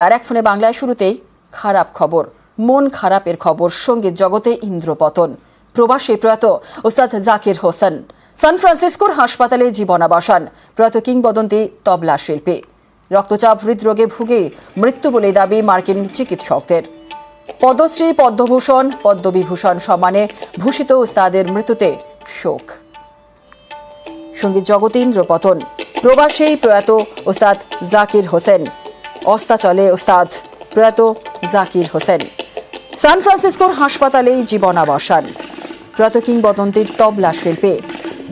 আর এক ফোনে বাংলায় শুরুতেই খারাপ খবর, মন খারাপের খবর। সঙ্গীত জগতে ইন্দ্রপতন। প্রবাসী প্রয়াত ওস্তাদ জাকির হোসেন সান ফ্রান্সিসকোর হাসপাতালে জীবনাবসান। প্রয়াত কিংবদন্তি তবলা শিল্পী। রক্তচাপ হৃদরোগে ভুগে মৃত্যু বলে দাবি মার্কিন চিকিৎসকদের। পদ্মশ্রী, পদ্মভূষণ, পদ্মবিভূষণ সম্মানে ভূষিত ওস্তাদের মৃত্যুতে শোক। সঙ্গীত জগতে ইন্দ্রপতন। প্রবাসী প্রয়াত ওস্তাদ জাকির হোসেন। অস্তাচলে ওস্তাদ প্রয়াত জাকির হোসেন। সান ফ্রান্সিসকোর হাসপাতালে জীবনাবসান। প্রয়াত কিংবদন্তির তবলা শিল্পী।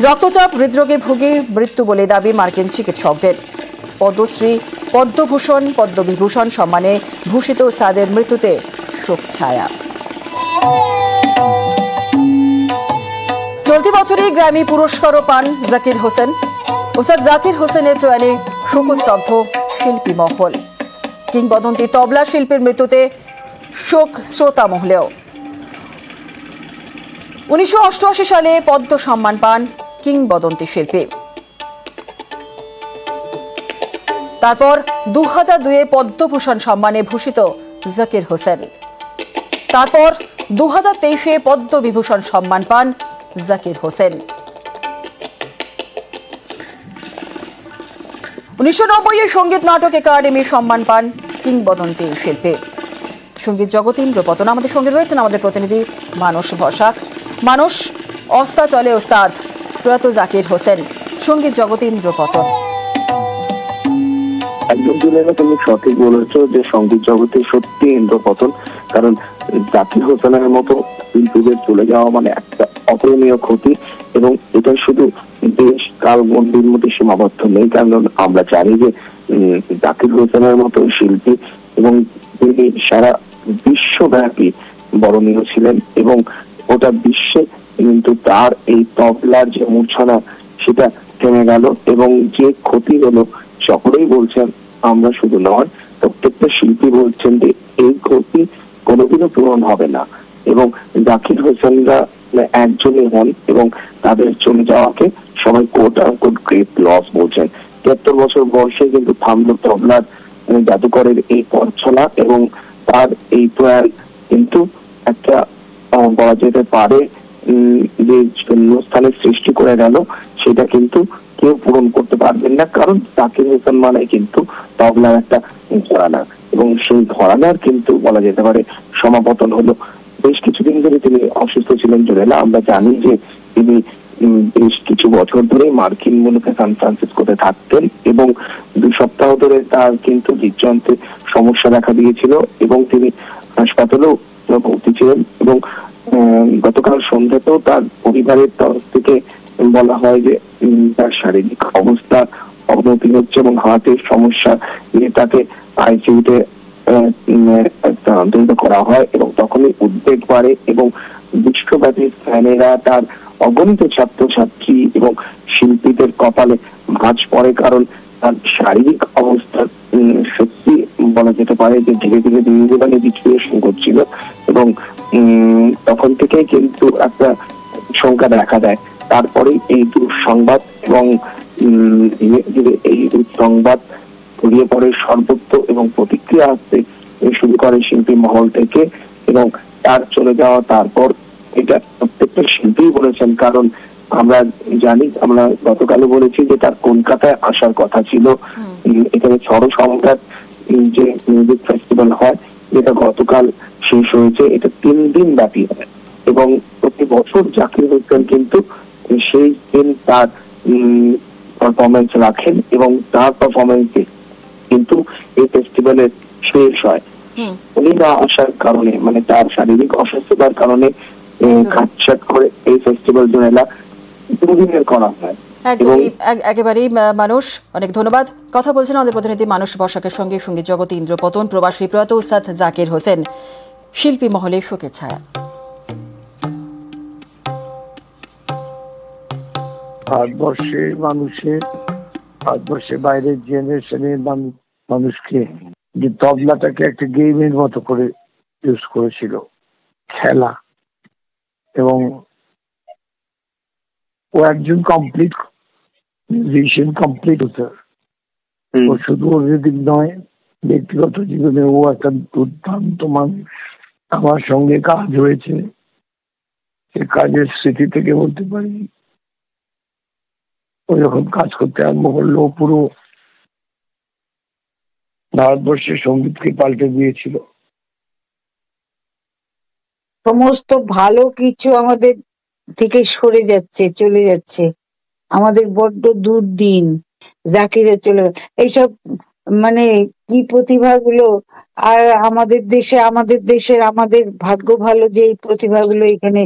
রক্তচাপ হৃদরোগে ভুগে মৃত্যু বলে দাবি মার্কিন চিকিৎসকদের। পদ্মশ্রী, পদ্মভূষণ, পদ্মবিভূষণ সম্মানে ভূষিত ওস্তাদের মৃত্যুতে শোক ছায়া। চলতি বছরই গ্র্যামি পুরস্কারও পান জাকির হোসেন। ওস্তাদ জাকির হোসেনের প্রয়াণে শোকস্তব্ধ শিল্পী মহল। কিংবদন্তি তবলা শিল্পীর মৃত্যুতে শোক শ্রোতা মহলেও। 1988 সালে পদ্ম সম্মান পান কিংবদন্তি শিল্পী। তারপর 2002-এ পদ্মভূষণ সম্মানে ভূষিত জাকির হোসেন। তারপর 2023-এ পদ্মবিভূষণ সম্মান পান জাকির হোসেন। 1990-এ সঙ্গীত নাটক একাডেমি সম্মান পান কিংবদন্তি শিল্পী। সঙ্গীত জগতে ইন্দ্রপতন। আমাদের সঙ্গে রয়েছেন আমাদের প্রতিনিধি মানস বসাক। মানস, অস্তাচলে ওস্তাদ প্রয়াত জাকির হোসেন, সঙ্গীত জগতে ইন্দ্রপতন। একদম তুমি সঠিক বলেছো যে সঙ্গীত জগতে সত্যি ইন্দ্রপতন। কারণ জাকির হোসেনের মতো শিল্পীদের চলে যাওয়া মানে একটা অপূরণীয় ক্ষতি, এবং এটা শুধু দেশ কাল গণ্ডির মধ্যে সীমাবদ্ধ নেই। কারণ আমরা জানি যে জাকির হোসেনের মতো শিল্পী এবং তিনি সারা বিশ্বব্যাপী বরণীয় ছিলেন, এবং ওটা বিশ্বে কিন্তু তার এই তবলার যে মূর্ছনা সেটা থেমে গেল, এবং যে ক্ষতি হলো সকলেই বলছেন, আমরা শুধু নয় প্রত্যেকটা শিল্পী বলছেন যে এই ক্ষতি কোনোদিনও পূরণ হবে না। এবং জাকির হোসেনরা একজনই হন, এবং তাদের চলে যাওয়াকে সবাই কোট আনকোট গ্রেট লস বলছেন। 73 বছর বয়সে কিন্তু থামলো তবলার জাদুকরের এই পথ চলা, এবং তার এই প্রয়াণ কিন্তু একটা বলা যেতে পারে যে শূন্যস্থানের সৃষ্টি করে গেল, সেটা কিন্তু কেউ পূরণ করতে পারবেন না। কারণ জাকির হোসেন মানে কিন্তু তবলার একটা ঘরানা, এবং সেই ঘরানার কিন্তু বলা যেতে পারে সমাপতন হলো। বেশ কিছুদিন ধরে তিনি অসুস্থ ছিলেন জোরেলা। আমরা জানি যে তিনি বেশ কিছু বছর ধরে মার্কিন মুলুকে সান ফ্রান্সিসকোতে থাকতেন, এবং 2 সপ্তাহ ধরে তার কিন্তু হৃদযন্ত্রে সমস্যা দেখা দিয়েছিল, এবং তিনি হাসপাতালেও ভর্তি ছিলেন। এবং গতকাল সন্ধ্যাতেও তার পরিবারের তরফ থেকে বলা হয় যে তার শারীরিক অবস্থা অবনতি হচ্ছে, এবং হার্টের সমস্যা নিয়ে তাকে আইসিইউতে স্থানান্তরিত করা হয়, এবং তখনই উদ্বেগ বাড়ে, এবং বিশ্বব্যাপী ফ্যানেরা, তার অগণিত ছাত্রছাত্রী এবং শিল্পীদের কপালে ভাঁজ পড়ে। কারণ তার শারীরিক অবস্থা সত্যি বলা যেতে পারে যে ধীরে ধীরে জীবনে ডিটেরিয়েশন করছিল, এবং তখন থেকেই কিন্তু একটা শঙ্কা দেখা দেয়। তারপরেই এই দুঃসংবাদ, এবং ধীরে ধীরে এই দুঃসংবাদ ছড়িয়ে পড়ে সর্বত্র, এবং প্রতিক্রিয়া আসতে শুরু করে শিল্পী মহল থেকে। এবং তার চলে যাওয়া, তারপর এটা প্রত্যেকটা শিল্পী বলেছেন। কারণ আমরা জানি, আমরা গতকালও বলেছি যে তার কলকাতায় আসার কথা ছিল। এখানে ষড় সম্রাট যে মিউজিক ফেস্টিভ্যাল হয়, যেটা গতকাল শেষ হয়েছে, এটা 3 দিন ব্যাপী হয়, এবং প্রতি বছর জাকির হোসেন কিন্তু সেই দিন তার পারফরমেন্স রাখেন, এবং তার পারফরমেন্সে কিন্তু এই ফেস্টিভ্যালের শেষ হয়। উনি না আসার কারণে, মানে তার শারীরিক অসুস্থতার কারণে কাটছাট করে এই ফেস্টিভ্যাল জোনেলা 2 দিনের করা হয়। একেবারেই মানুষ, অনেক ধন্যবাদ। কথা বলছেন আমাদের প্রতিনিধি মানস বসাকের সঙ্গে। সঙ্গীত জগতে ইন্দ্রপতন। প্রবাসী প্রয়াত ওস্তাদ জাকির হোসেন, শিল্পী মহলে শোকের ছায়া। ভারতবর্ষের বাইরের জেনারেশনের মানুষকে যে তবলাটাকে একটা গেমের মতো করে ইউজ করেছিল, খেলা, এবং ও একজন কমপ্লিট মিউজিশিয়ান, কমপ্লিট ও শুধু রিদিম নয়, ব্যক্তিগত জীবনে ও একটা দুর্দান্ত মানুষ। আমার সঙ্গে কাজ হয়েছে, সে কাজের স্মৃতি থেকে বলতে পারি, ও যখন কাজ করতে আরম্ভ করলো পুরো ভারতবর্ষের সঙ্গীতকে পাল্টে দিয়েছিল। সমস্ত ভালো কিছু আমাদের থেকে সরে যাচ্ছে, চলে যাচ্ছে, আমাদের বড্ড দুর্দিন। জাকিরের চলে এইসব মানে কি প্রতিভাগুলো, আর আমাদের দেশের আমাদের ভাগ্য ভালো যে এই প্রতিভাগুলো এখানে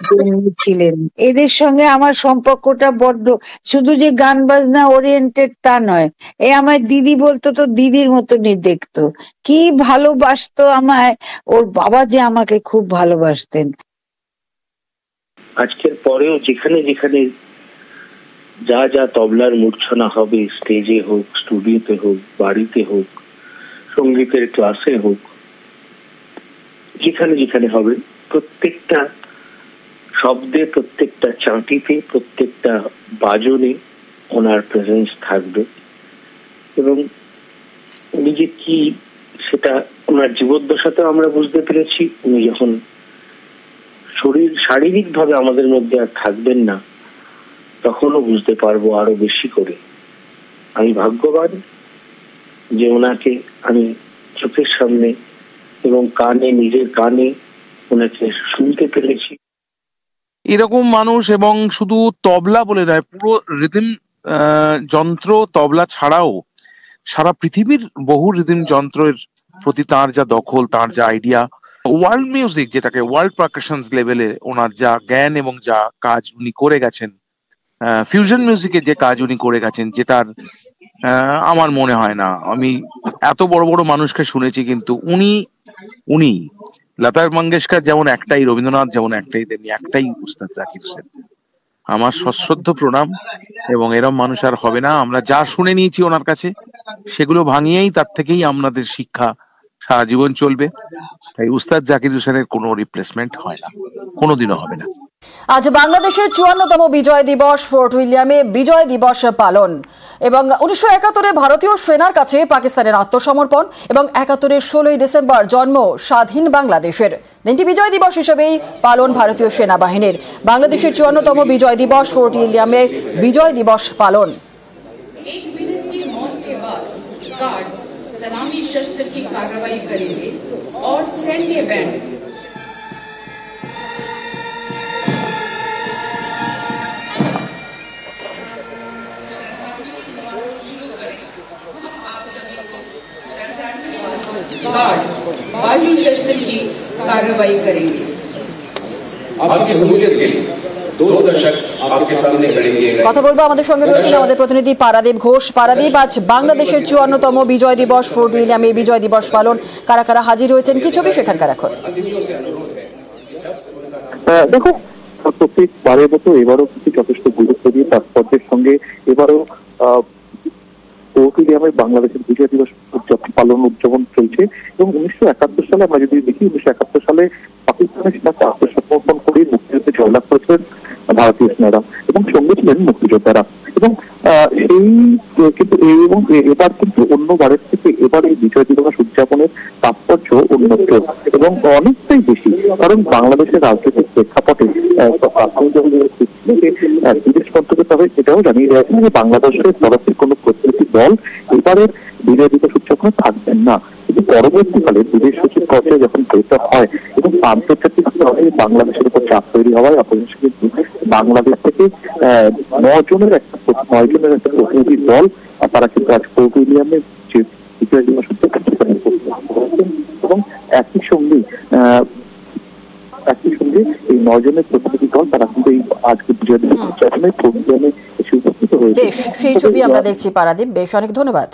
জন্মেছিলেন। এদের সঙ্গে আমার সম্পর্কটা বড্ড, শুধু যে গান বাজনা ওরিয়েন্টেড তা নয়। আমায় দিদি বলতো, তো দিদির মতনই দেখতো, কি ভালোবাসতো আমায়। ওর বাবা যে আমাকে খুব ভালোবাসতেন। আজকের পরেও যেখানে যেখানে যা যা তবলার মূর্ছনা হবে, স্টেজে হোক, স্টুডিওতে হোক, বাড়িতে হোক, সঙ্গীতের ক্লাসে হোক, যেখানে যেখানে হবে, প্রত্যেকটা শব্দে, প্রত্যেকটা চাঁটিতে, প্রত্যেকটা বাজনে ওনার প্রেজেন্স থাকবে। এবং উনি যে কি সেটা ওনার জীবদ্দশাতেও আমরা বুঝতে পেরেছি। উনি যখন শারীরিক ভাবে আমাদের মধ্যে আর থাকবেন না, তখনও বুঝতে পারবো আরো বেশি করে। আমি ভাগ্যবান যে ওনাকে আমি চোখের সামনে এবং কানে, নিজের কানে ওনাকে শুনতে পেরেছি। এরকম মানুষ, এবং শুধু তবলা বলে নয়, পুরো রিদম যন্ত্র, তবলা ছাড়াও সারা পৃথিবীর বহু রিদম যন্ত্রের প্রতি তার যা দখল, তার যা আইডিয়া, ওয়ার্ল্ড মিউজিক যেটাকে ওয়ার্ল্ড পারকাশনস লেভেলে ওনার যা জ্ঞান এবং যা কাজ উনি করে গেছেন, ফিউশন মিউজিকে যে কাজ উনি করে গেছেন, যেটার আমার মনে হয় না আমি এত বড় বড় মানুষকে শুনেছি, কিন্তু উনি লতা মঙ্গেশকর যেমন একটাই, রবীন্দ্রনাথ যেমন একটাই, তেমনি একটাই উস্তাদ জাকির হোসেন। আমার সশ্রদ্ধ প্রণাম। এবং এরম মানুষ আর হবে না। আমরা যা শুনে নিয়েছি ওনার কাছে, সেগুলো ভাঙিয়েই তার থেকেই আমাদের শিক্ষা সারা জীবন চলবে। তাই উস্তাদ জাকির হোসেনের কোনো রিপ্লেসমেন্ট হয় না, কোনোদিনও হবে না। আজ বাংলাদেশের 54তম বিজয় দিবস, ফোর্ট উইলিয়ামে বিজয় দিবস পালন। এবং 1971-এ ভারতীয় সেনার কাছে পাকিস্তানের আত্মসমর্পণ এবং 71-এর 16ই ডিসেম্বর জন্ম স্বাধীন বাংলাদেশের। দিনটি বিজয় দিবস হিসেবেই পালন ভারতীয় সেনাবাহিনীর। বাংলাদেশের 54তম বিজয় দিবস, ফোর্ট উইলিয়ামে বিজয় দিবস পালন। सलामी शस्त्र की कार्रवाई करेंगे और सैन्य बैंड वायु शस्त्र की कार्रवाई करेंगे। आपकी सहूलियत के लिए 2 दशक आपके सामने खड़े किए गए। কথা বলবো, আমাদের সঙ্গে রয়েছেন আমাদের প্রতিনিধি পারাদীপ ঘোষ। পারাদীপ, আজ বাংলাদেশের 54তম বিজয় দিবস, ফোর্ট উইলিয়ামে বিজয় দিবস পালন, কারা কারা হাজির হয়েছেন, কি ছবি সেখানকার এখন? দেখো, প্রত্যেকবারের মতো এবারও কিন্তু যথেষ্ট গুরুত্ব দিয়ে তাৎপর্যের সঙ্গে এবারও ফোর্ট উইলিয়ামে বাংলাদেশের বিজয় দিবস পালন উদযাপন চলছে। এবং 1971 সালে আমরা যদি দেখি, 1971 সালে পাকিস্তানের সেনাকে আত্মসমর্পণ করে মুক্তিযুদ্ধে জয়লাভ করেছিলেন ভারতীয় সেনারা, এবং সঙ্গে ছিলেন মুক্তিযোদ্ধারা। এবং সেই কিন্তু এবং এবার কিন্তু অন্যবারের থেকে এবার এই বিজয় দিবস উদযাপনের তাৎপর্য অন্যত্র এবং অনেকটাই বেশি। কারণ বাংলাদেশের রাজনৈতিক প্রেক্ষাপটে বিদেশ মন্ত্রকের তবে এটাও জানিয়ে দেওয়া যে বাংলাদেশের তরফে কোনো প্রতিনিধি দল এবারের বিজয় দিবস উদযাপনে থাকবেন না। কিন্তু পরবর্তীকালে বিদেশ সচিব পর্যায়ে যখন বৈঠক হয় এবং আন্তর্জাতিক স্তরে বাংলাদেশের উপর চাপ তৈরি হওয়ায় অপরিশেষে কিন্তু বাংলাদেশ থেকে 9 জনের একটা প্রতিনিধি দল, তারা কিন্তু আজ ফোর্ট উইলিয়ামে যে বিজয় দিবস উদযাপন এবং একই সঙ্গে এই 9 জনের প্রতিনিধি দল তারা কিন্তু এই আজকে বিজয় দিবস উদযাপনে ফোর্ট উইলিয়ামে এসে উপস্থিত হয়েছে। বেশ, সেই ছবি আমরা দেখছি পারাদীপ। বেশ, অনেক ধন্যবাদ।